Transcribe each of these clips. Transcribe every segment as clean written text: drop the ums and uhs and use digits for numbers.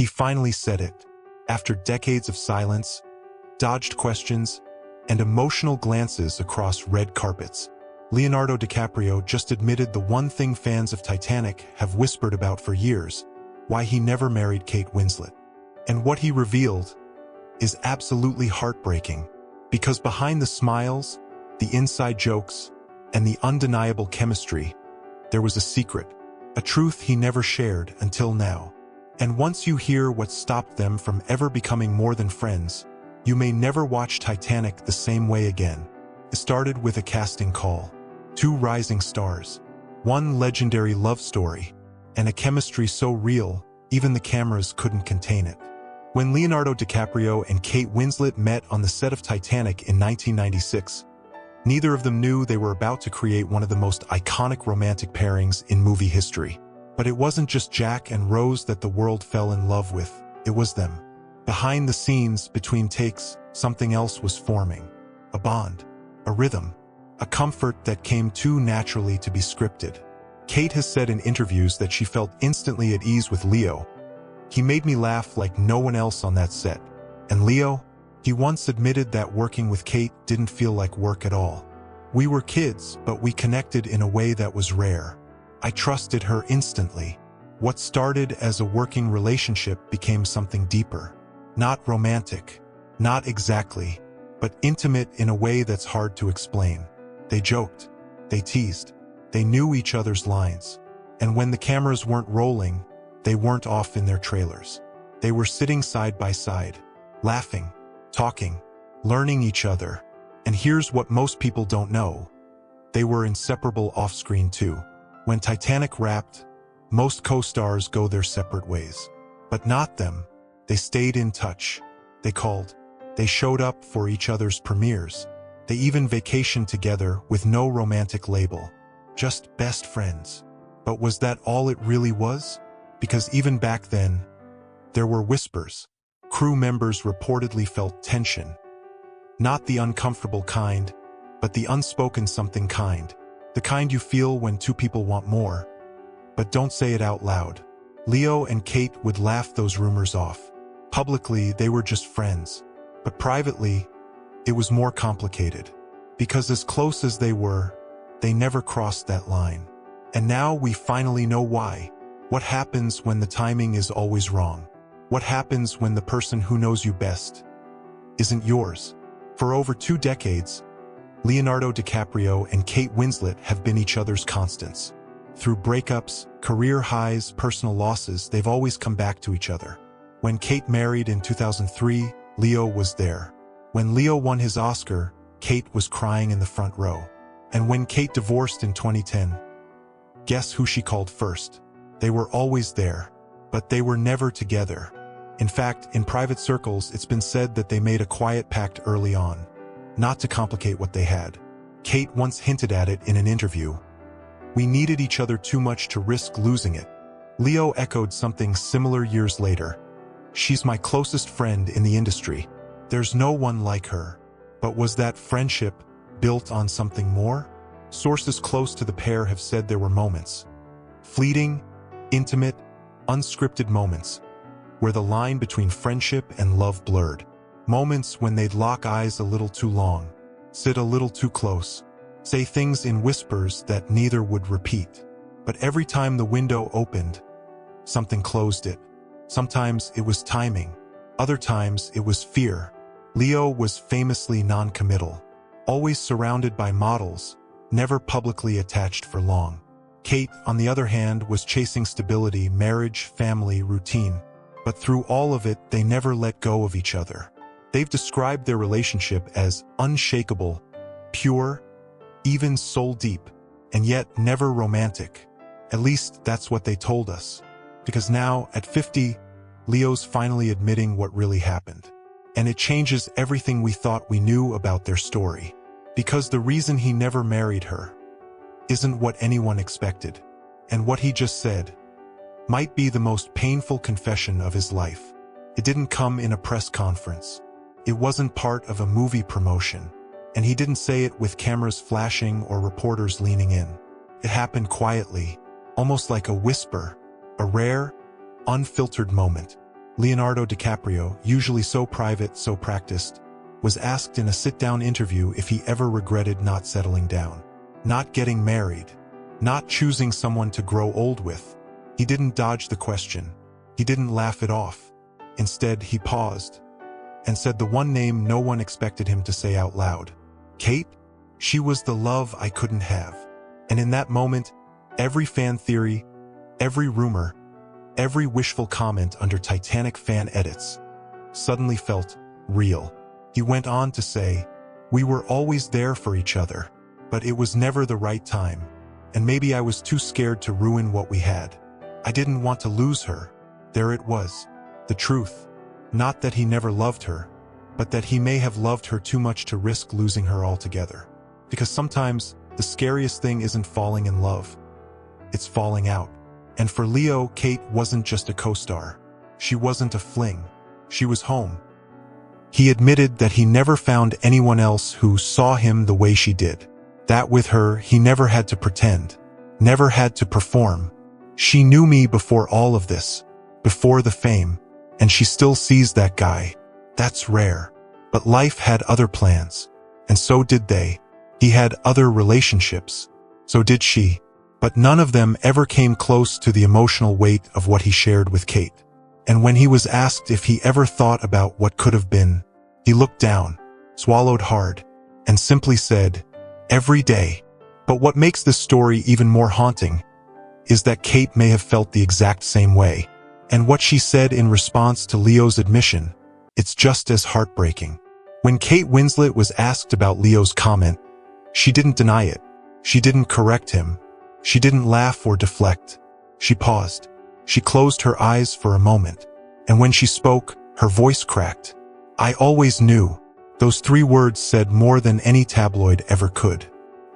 He finally said it. After decades of silence, dodged questions, and emotional glances across red carpets, Leonardo DiCaprio just admitted the one thing fans of Titanic have whispered about for years: why he never married Kate Winslet. And what he revealed is absolutely heartbreaking, because behind the smiles, the inside jokes, and the undeniable chemistry, there was a secret, a truth he never shared until now. And once you hear what stopped them from ever becoming more than friends, you may never watch Titanic the same way again. It started with a casting call, 2 rising stars, 1 legendary love story, and a chemistry so real, even the cameras couldn't contain it. When Leonardo DiCaprio and Kate Winslet met on the set of Titanic in 1996, neither of them knew they were about to create one of the most iconic romantic pairings in movie history. But it wasn't just Jack and Rose that the world fell in love with, it was them. Behind the scenes, between takes, something else was forming. A bond, a rhythm, a comfort that came too naturally to be scripted. Kate has said in interviews that she felt instantly at ease with Leo. He made me laugh like no one else on that set. And Leo? He once admitted that working with Kate didn't feel like work at all. We were kids, but we connected in a way that was rare. I trusted her instantly. What started as a working relationship became something deeper. Not romantic, not exactly, but intimate in a way that's hard to explain. They joked, they teased, they knew each other's lines. And when the cameras weren't rolling, they weren't off in their trailers. They were sitting side by side, laughing, talking, learning each other. And here's what most people don't know: they were inseparable off-screen too. When Titanic wrapped, most co-stars go their separate ways. But not them. They stayed in touch. They called. They showed up for each other's premieres. They even vacationed together with no romantic label. Just best friends. But was that all it really was? Because even back then, there were whispers. Crew members reportedly felt tension. Not the uncomfortable kind, but the unspoken something kind. The kind you feel when 2 people want more, but don't say it out loud. Leo and Kate would laugh those rumors off. Publicly, they were just friends. But privately, it was more complicated. Because as close as they were, they never crossed that line. And now we finally know why. What happens when the timing is always wrong? What happens when the person who knows you best isn't yours? For over 2 decades, Leonardo DiCaprio and Kate Winslet have been each other's constants. Through breakups, career highs, personal losses, they've always come back to each other. When Kate married in 2003, Leo was there. When Leo won his Oscar, Kate was crying in the front row. And when Kate divorced in 2010, guess who she called first? They were always there, but they were never together. In fact, in private circles, it's been said that they made a quiet pact early on, not to complicate what they had. Kate once hinted at it in an interview. We needed each other too much to risk losing it. Leo echoed something similar years later. She's my closest friend in the industry. There's no one like her. But was that friendship built on something more? Sources close to the pair have said there were moments. Fleeting, intimate, unscripted moments, where the line between friendship and love blurred. Moments when they'd lock eyes a little too long, sit a little too close, say things in whispers that neither would repeat. But every time the window opened, something closed it. Sometimes it was timing, other times it was fear. Leo was famously non-committal, always surrounded by models, never publicly attached for long. Kate, on the other hand, was chasing stability, marriage, family, routine. But through all of it, they never let go of each other. They've described their relationship as unshakable, pure, even soul-deep, and yet never romantic. At least that's what they told us. Because now, at 50, Leo's finally admitting what really happened. And it changes everything we thought we knew about their story. Because the reason he never married her isn't what anyone expected. And what he just said might be the most painful confession of his life. It didn't come in a press conference. It wasn't part of a movie promotion. And he didn't say it with cameras flashing or reporters leaning in. It happened quietly, almost like a whisper, a rare, unfiltered moment. Leonardo DiCaprio, usually so private, so practiced, was asked in a sit-down interview if he ever regretted not settling down, not getting married, not choosing someone to grow old with. He didn't dodge the question. He didn't laugh it off. Instead, he paused and said the one name no one expected him to say out loud. Kate? She was the love I couldn't have. And in that moment, every fan theory, every rumor, every wishful comment under Titanic fan edits suddenly felt real. He went on to say, "We were always there for each other, but it was never the right time. And maybe I was too scared to ruin what we had. I didn't want to lose her." There it was, the truth. Not that he never loved her, but that he may have loved her too much to risk losing her altogether. Because sometimes the scariest thing isn't falling in love. It's falling out. And for Leo, Kate wasn't just a co-star. She wasn't a fling. She was home. He admitted that he never found anyone else who saw him the way she did. That with her, he never had to pretend, never had to perform. She knew me before all of this, before the fame, and she still sees that guy. That's rare. But life had other plans, and so did they. He had other relationships. So did she. But none of them ever came close to the emotional weight of what he shared with Kate. And when he was asked if he ever thought about what could have been, he looked down, swallowed hard, and simply said, "Every day." But what makes this story even more haunting is that Kate may have felt the exact same way. And what she said in response to Leo's admission, it's just as heartbreaking. When Kate Winslet was asked about Leo's comment, she didn't deny it. She didn't correct him. She didn't laugh or deflect. She paused. She closed her eyes for a moment. And when she spoke, her voice cracked. "I always knew." Those 3 words said more than any tabloid ever could.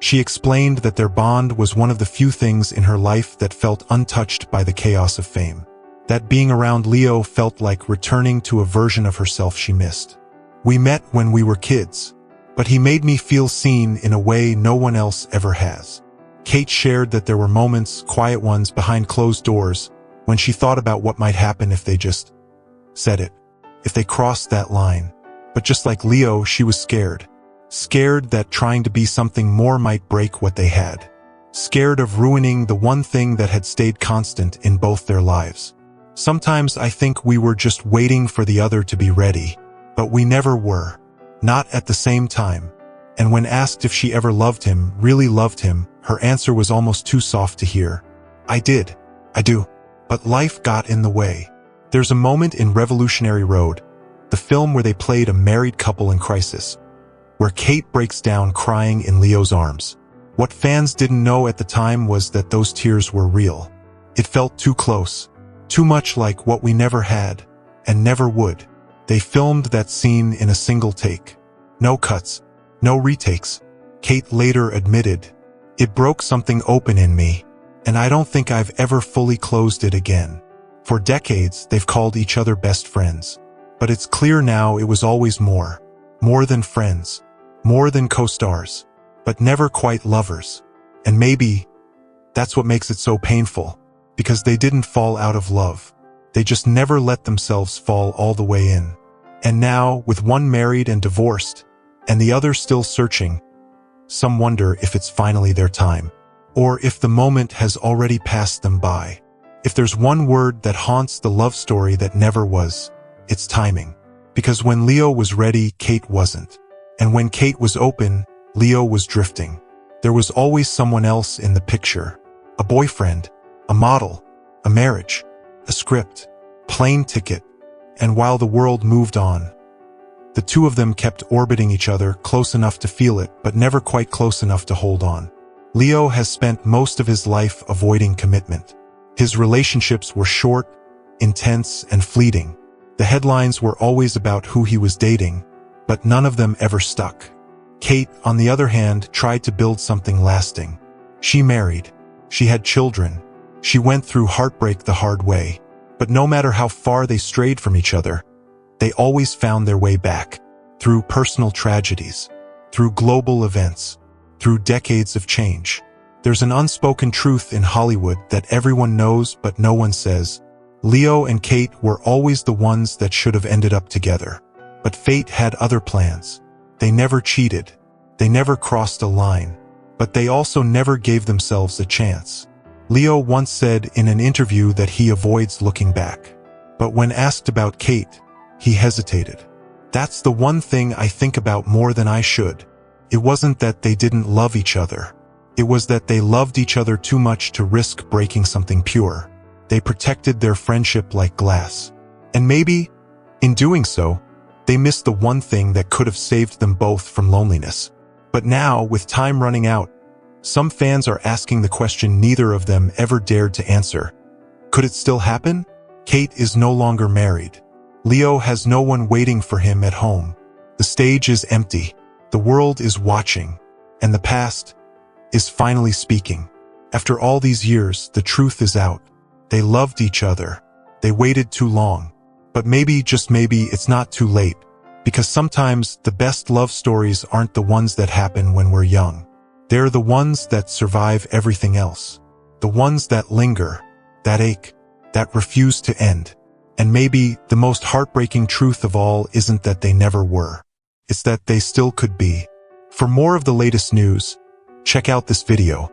She explained that their bond was one of the few things in her life that felt untouched by the chaos of fame. That being around Leo felt like returning to a version of herself she missed. "We met when we were kids, but he made me feel seen in a way no one else ever has." Kate shared that there were moments, quiet ones behind closed doors, when she thought about what might happen if they just said it, if they crossed that line. But just like Leo, she was scared. Scared that trying to be something more might break what they had. Scared of ruining the one thing that had stayed constant in both their lives. Sometimes I think we were just waiting for the other to be ready, but we never were. Not at the same time. And when asked if she ever loved him, really loved him, her answer was almost too soft to hear. "I did. I do. But life got in the way." There's a moment in Revolutionary Road, the film where they played a married couple in crisis, where Kate breaks down crying in Leo's arms. What fans didn't know at the time was that those tears were real. It felt too close, too much like what we never had, and never would. They filmed that scene in a single take. No cuts, no retakes. Kate later admitted, "It broke something open in me, and I don't think I've ever fully closed it again." For decades, they've called each other best friends. But it's clear now it was always more. More than friends. More than co-stars. But never quite lovers. And maybe that's what makes it so painful. Because they didn't fall out of love. They just never let themselves fall all the way in. And now, with one married and divorced, and the other still searching, some wonder if it's finally their time. Or if the moment has already passed them by. If there's one word that haunts the love story that never was, it's timing. Because when Leo was ready, Kate wasn't. And when Kate was open, Leo was drifting. There was always someone else in the picture. A boyfriend, a model, a marriage, a script, plane ticket. And while the world moved on, the two of them kept orbiting each other, close enough to feel it, but never quite close enough to hold on. Leo has spent most of his life avoiding commitment. His relationships were short, intense, and fleeting. The headlines were always about who he was dating, but none of them ever stuck. Kate, on the other hand, tried to build something lasting. She married. She had children. She went through heartbreak the hard way. But no matter how far they strayed from each other, they always found their way back. Through personal tragedies. Through global events. Through decades of change. There's an unspoken truth in Hollywood that everyone knows but no one says. Leo and Kate were always the ones that should have ended up together. But fate had other plans. They never cheated. They never crossed a line. But they also never gave themselves a chance. Leo once said in an interview that he avoids looking back. But when asked about Kate, he hesitated. That's the one thing I think about more than I should. It wasn't that they didn't love each other. It was that they loved each other too much to risk breaking something pure. They protected their friendship like glass. And maybe, in doing so, they missed the one thing that could have saved them both from loneliness. But now, with time running out, some fans are asking the question neither of them ever dared to answer. Could it still happen? Kate is no longer married. Leo has no one waiting for him at home. The stage is empty. The world is watching. And the past is finally speaking. After all these years, the truth is out. They loved each other. They waited too long. But maybe, just maybe, it's not too late. Because sometimes the best love stories aren't the ones that happen when we're young. They're the ones that survive everything else. The ones that linger, that ache, that refuse to end. And maybe the most heartbreaking truth of all isn't that they never were. It's that they still could be. For more of the latest news, check out this video.